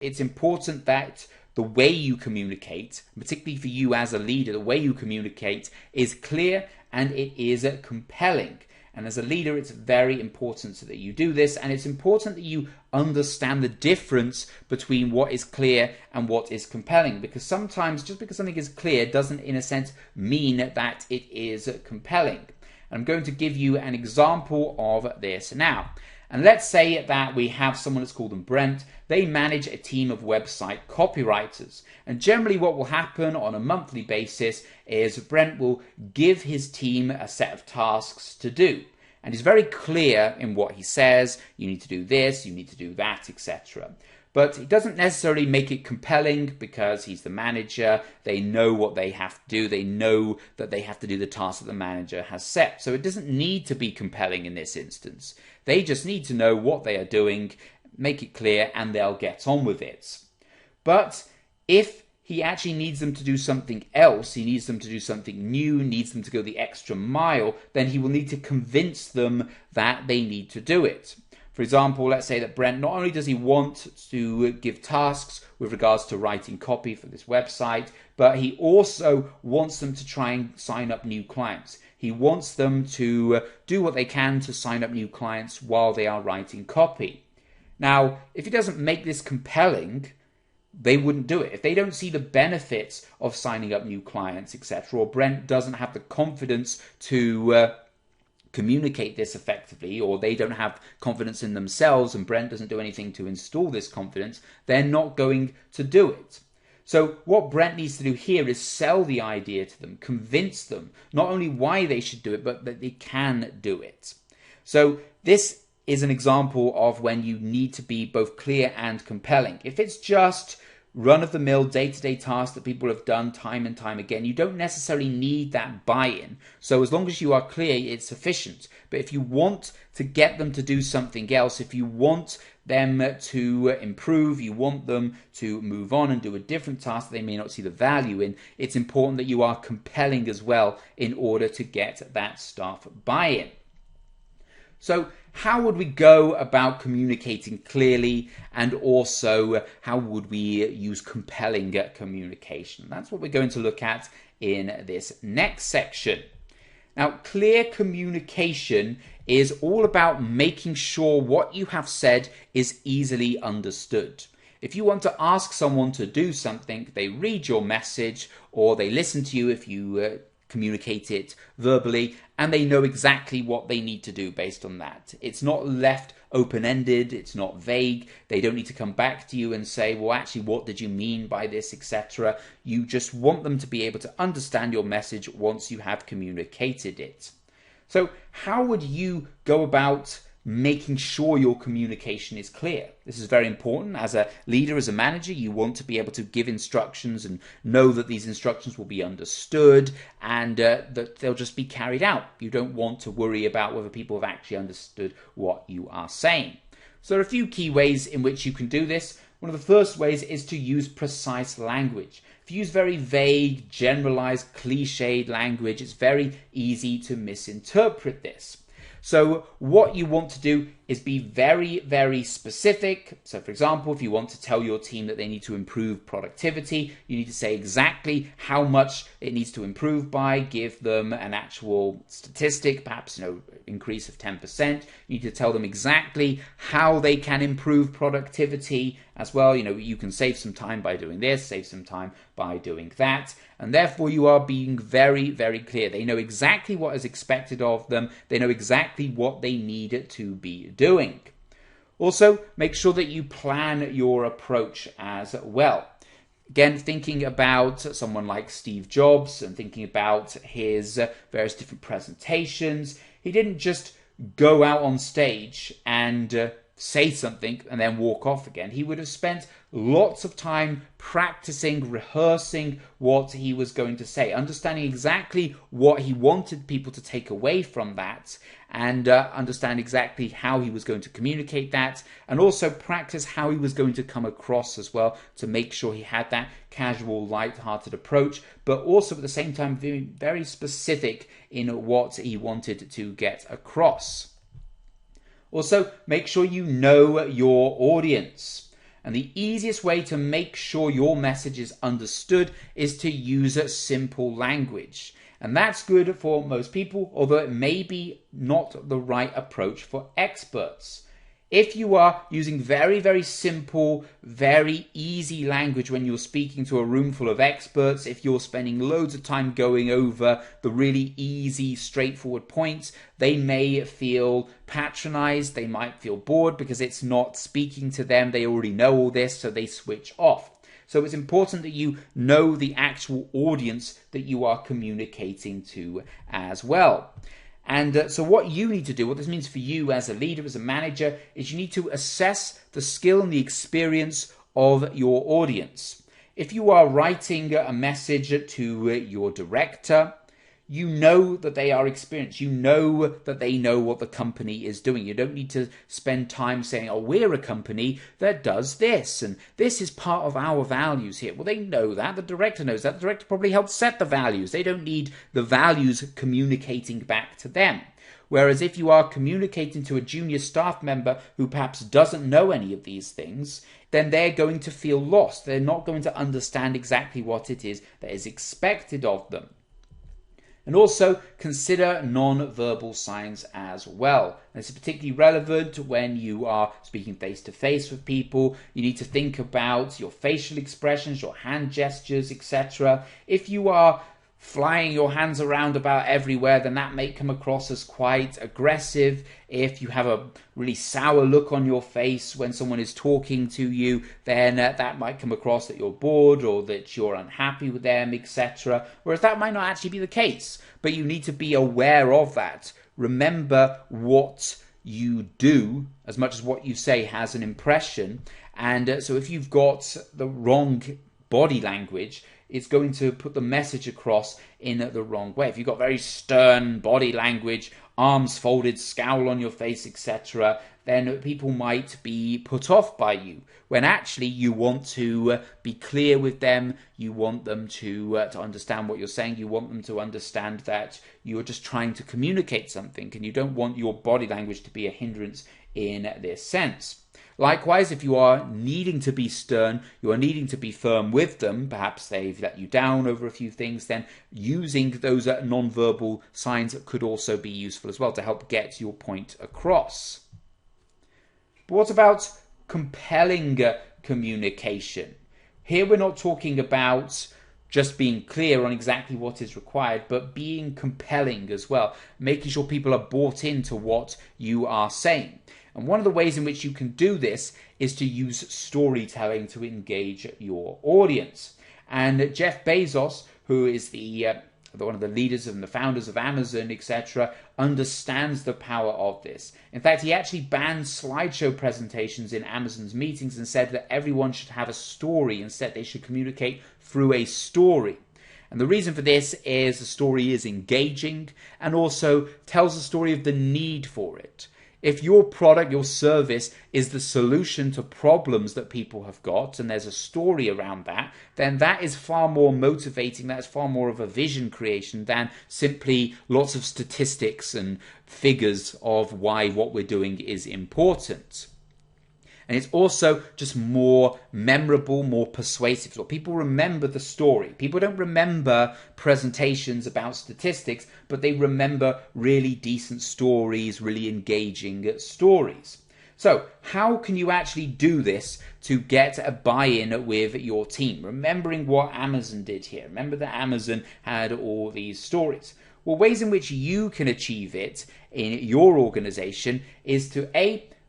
It's important that the way you communicate, particularly for you as a leader, the way you communicate is clear and it is compelling. And as a leader, it's very important that you do this, and it's important that you understand the difference between what is clear and what is compelling, because sometimes just because something is clear doesn't, in a sense, mean that it is compelling. I'm going to give you an example of this now. And let's say that we have someone, let's call them Brent. They manage a team of website copywriters. And generally what will happen on a monthly basis is Brent will give his team a set of tasks to do. And he's very clear in what he says. You need to do this, you need to do that, etc. But he doesn't necessarily make it compelling because he's the manager. They know what they have to do. They know that they have to do the task that the manager has set. So it doesn't need to be compelling in this instance. They just need to know what they are doing, make it clear, and they'll get on with it. But if he actually needs them to do something else, he needs them to do something new, needs them to go the extra mile, then he will need to convince them that they need to do it. For example, let's say that Brent, not only does he want to give tasks with regards to writing copy for this website, but he also wants them to try and sign up new clients. He wants them to do what they can to sign up new clients while they are writing copy. Now, if he doesn't make this compelling, they wouldn't do it. If they don't see the benefits of signing up new clients, etc., or Brent doesn't have the confidence to communicate this effectively, or they don't have confidence in themselves and Brent doesn't do anything to install this confidence, they're not going to do it. So what Brent needs to do here is sell the idea to them, convince them not only why they should do it, but that they can do it. So this is an example of when you need to be both clear and compelling. If it's just run-of-the-mill day-to-day tasks that people have done time and time again, you don't necessarily need that buy-in. So as long as you are clear, it's sufficient. But if you want to get them to do something else, if you want them to improve, you want them to move on and do a different task that they may not see the value in, it's important that you are compelling as well in order to get that staff buy-in. So how would we go about communicating clearly, and also how would we use compelling communication? That's what we're going to look at in this next section. Now, clear communication is all about making sure what you have said is easily understood. If you want to ask someone to do something, they read your message or they listen to you if you communicate it verbally, and they know exactly what they need to do based on that. It's not left open-ended, it's not vague. They don't need to come back to you and say, well, actually, what did you mean by this, etc. You just want them to be able to understand your message once you have communicated it. So how would you go about making sure your communication is clear? This is very important. As a leader, as a manager, you want to be able to give instructions and know that these instructions will be understood and that they'll just be carried out. You don't want to worry about whether people have actually understood what you are saying. So there are a few key ways in which you can do this. One of the first ways is to use precise language. If you use very vague, generalized, cliched language, it's very easy to misinterpret this. So what you want to do is be very, very specific. So for example, if you want to tell your team that they need to improve productivity, you need to say exactly how much it needs to improve by, give them an actual statistic, perhaps, increase of 10%. You need to tell them exactly how they can improve productivity as well. You can save some time by doing this, save some time by doing that. And therefore you are being very, very clear. They know exactly what is expected of them. They know exactly what they need to be doing. Also, make sure that you plan your approach as well. Again, thinking about someone like Steve Jobs and thinking about his various different presentations, he didn't just go out on stage and say something and then walk off again. He would have spent lots of time practicing, rehearsing what he was going to say, understanding exactly what he wanted people to take away from that, and understand exactly how he was going to communicate that, and also practice how he was going to come across as well to make sure he had that casual, light-hearted approach, but also at the same time being very specific in what he wanted to get across. Also, make sure you know your audience. And the easiest way to make sure your message is understood is to use a simple language. And that's good for most people, although it may be not the right approach for experts. If you are using very, very simple, very easy language when you're speaking to a room full of experts, if you're spending loads of time going over the really easy, straightforward points, they may feel patronized, they might feel bored because it's not speaking to them, they already know all this, so they switch off. So it's important that you know the actual audience that you are communicating to as well. And so what you need to do, what this means for you as a leader, as a manager, is you need to assess the skill and the experience of your audience. If you are writing a message to your director, you know that they are experienced. You know that they know what the company is doing. You don't need to spend time saying, oh, we're a company that does this, and this is part of our values here. Well, they know that. The director knows that. The director probably helped set the values. They don't need the values communicating back to them. Whereas if you are communicating to a junior staff member who perhaps doesn't know any of these things, then they're going to feel lost. They're not going to understand exactly what it is that is expected of them. And also consider non-verbal signs as well. And this is particularly relevant when you are speaking face-to-face with people. You need to think about your facial expressions, your hand gestures, etc. If you are flying your hands around about everywhere, then that may come across as quite aggressive. If you have a really sour look on your face when someone is talking to you, then that might come across that you're bored or that you're unhappy with them, etc. Whereas that might not actually be the case, but you need to be aware of that. Remember what you do as much as what you say has an impression. And so if you've got the wrong body language, it's going to put the message across in the wrong way. If you've got very stern body language, arms folded, scowl on your face, etc., then people might be put off by you, when actually you want to be clear with them, you want them to understand what you're saying, you want them to understand that you're just trying to communicate something, and you don't want your body language to be a hindrance in this sense. Likewise, if you are needing to be stern, you are needing to be firm with them, perhaps they've let you down over a few things, then using those non-verbal signs could also be useful as well to help get your point across. But what about compelling communication? Here we're not talking about just being clear on exactly what is required, but being compelling as well, making sure people are bought into what you are saying. And one of the ways in which you can do this is to use storytelling to engage your audience. And Jeff Bezos, who is one of the leaders and the founders of Amazon, etc., understands the power of this. In fact, he actually banned slideshow presentations in Amazon's meetings and said that everyone should have a story. Instead, they should communicate through a story. And the reason for this is the story is engaging and also tells the story of the need for it. If your product, your service is the solution to problems that people have got, and there's a story around that, then that is far more motivating, that's far more of a vision creation than simply lots of statistics and figures of why what we're doing is important. And it's also just more memorable, more persuasive. So people remember the story. People don't remember presentations about statistics, but they remember really decent stories, really engaging stories. So how can you actually do this to get a buy-in with your team? Remembering what Amazon did here. Remember that Amazon had all these stories. Well, ways in which you can achieve it in your organization is to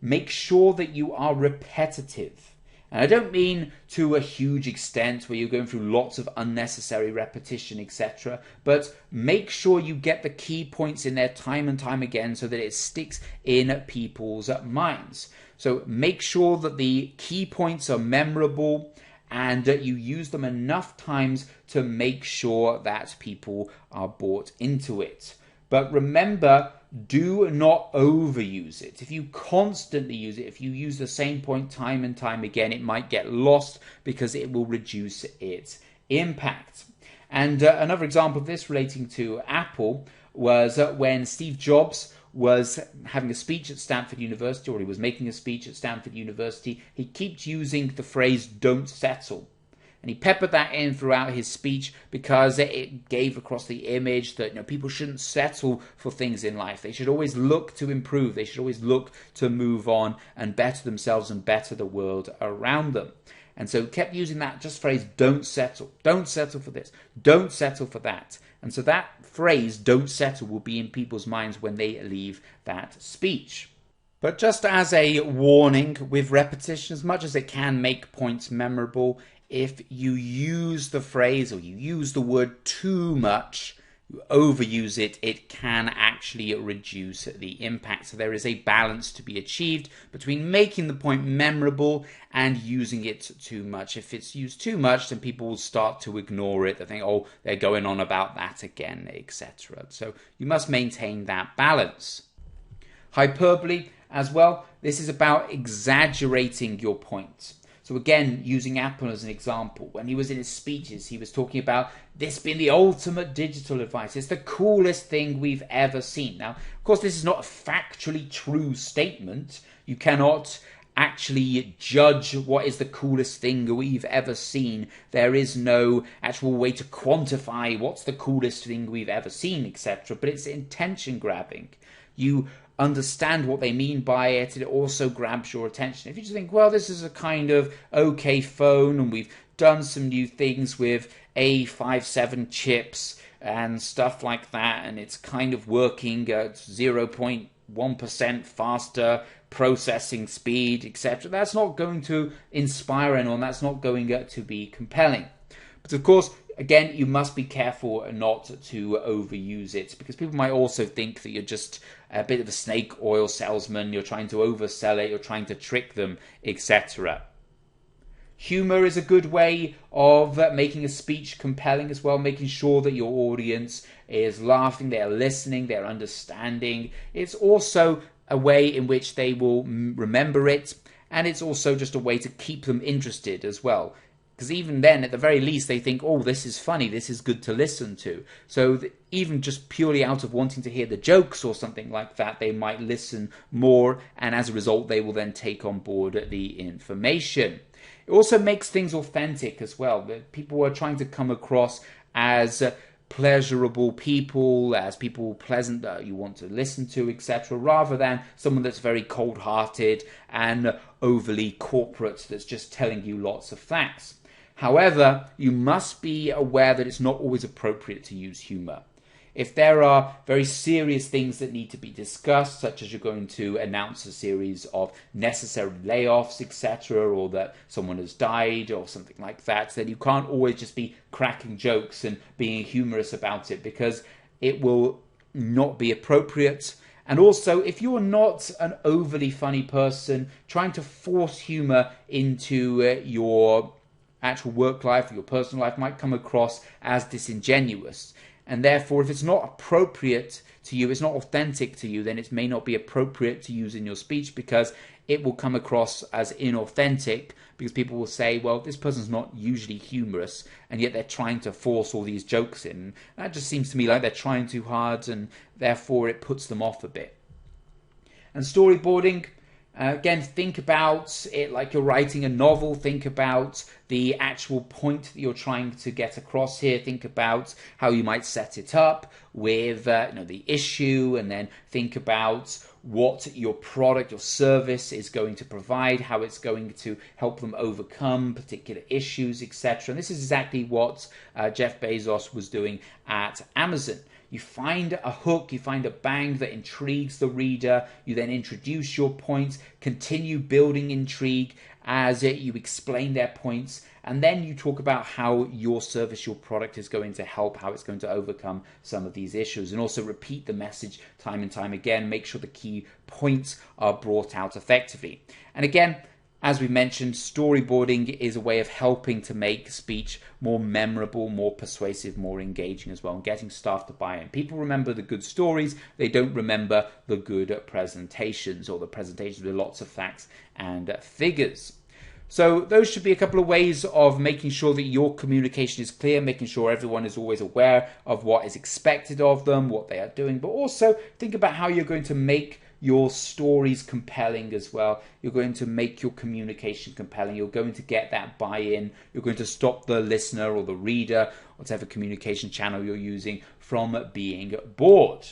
make sure that you are repetitive. And I don't mean to a huge extent where you're going through lots of unnecessary repetition, etc. But make sure you get the key points in there time and time again so that it sticks in people's minds. So make sure that the key points are memorable and you use them enough times to make sure that people are bought into it. But remember, do not overuse it. If you constantly use it, if you use the same point time and time again, it might get lost because it will reduce its impact. And another example of this relating to Apple was when Steve Jobs was having a speech at Stanford University, or he was making a speech at Stanford University, he kept using the phrase "don't settle." And he peppered that in throughout his speech because it gave across the image that people shouldn't settle for things in life. They should always look to improve. They should always look to move on and better themselves and better the world around them. And so he kept using that just phrase, "don't settle. Don't settle for this. Don't settle for that." And so that phrase, "don't settle," will be in people's minds when they leave that speech. But just as a warning, with repetition, as much as it can make points memorable, if you use the phrase or you use the word too much, you overuse it, it can actually reduce the impact. So there is a balance to be achieved between making the point memorable and using it too much. If it's used too much, then people will start to ignore it. They think, oh, they're going on about that again, etc. So you must maintain that balance. Hyperbole as well. This is about exaggerating your point. So again, using Apple as an example, when he was in his speeches, he was talking about this being the ultimate digital advice. It's the coolest thing we've ever seen. Now, of course, this is not a factually true statement. You cannot actually judge what is the coolest thing we've ever seen. There is no actual way to quantify what's the coolest thing we've ever seen, etc. But it's intention grabbing. You understand what they mean by it, and it also grabs your attention. If you just think, well, this is a kind of okay phone, and we've done some new things with A57 chips and stuff like that, and it's kind of working at 0.1% faster processing speed, etc. That's not going to inspire anyone. That's not going to be compelling. But of course, again, you must be careful not to overuse it, because people might also think that you're just a bit of a snake oil salesman, you're trying to oversell it, you're trying to trick them, etc. Humor is a good way of making a speech compelling as well, making sure that your audience is laughing, they're listening, they're understanding. It's also a way in which they will remember it, and it's also just a way to keep them interested as well. Because even then, at the very least, they think, oh, this is funny, this is good to listen to. So even just purely out of wanting to hear the jokes or something like that, they might listen more, and as a result, they will then take on board the information. It also makes things authentic as well. People are trying to come across as pleasurable people, as people pleasant that you want to listen to, etc., rather than someone that's very cold-hearted and overly corporate that's just telling you lots of facts. However, you must be aware that it's not always appropriate to use humor. If there are very serious things that need to be discussed, such as you're going to announce a series of necessary layoffs, etc., or that someone has died or something like that, then you can't always just be cracking jokes and being humorous about it, because it will not be appropriate. And also, if you're not an overly funny person, trying to force humor into your actual work life or your personal life might come across as disingenuous. And therefore, if it's not appropriate to you, it's not authentic to you, then it may not be appropriate to use in your speech, because it will come across as inauthentic, because people will say, well, this person's not usually humorous, and yet they're trying to force all these jokes in. And that just seems to me like they're trying too hard, and therefore it puts them off a bit. And storyboarding, again, think about it like you're writing a novel. Think about the actual point that you're trying to get across here. Think about how you might set it up with the issue, and then think about what your product or service is going to provide, how it's going to help them overcome particular issues, etc. And this is exactly what Jeff Bezos was doing at Amazon. You find a hook, you find a bang that intrigues the reader, you then introduce your points, continue building intrigue as you explain their points, and then you talk about how your service, your product is going to help, how it's going to overcome some of these issues, and also repeat the message time and time again, make sure the key points are brought out effectively. And again, as we mentioned, storyboarding is a way of helping to make speech more memorable, more persuasive, more engaging as well, and getting staff to buy in. People remember the good stories, they don't remember the good presentations, or the presentations with lots of facts and figures. So those should be a couple of ways of making sure that your communication is clear, making sure everyone is always aware of what is expected of them, what they are doing, but also think about how you're going to make your stories compelling as well. You're going to make your communication compelling. You're going to get that buy-in. You're going to stop the listener or the reader, whatever communication channel you're using, from being bored.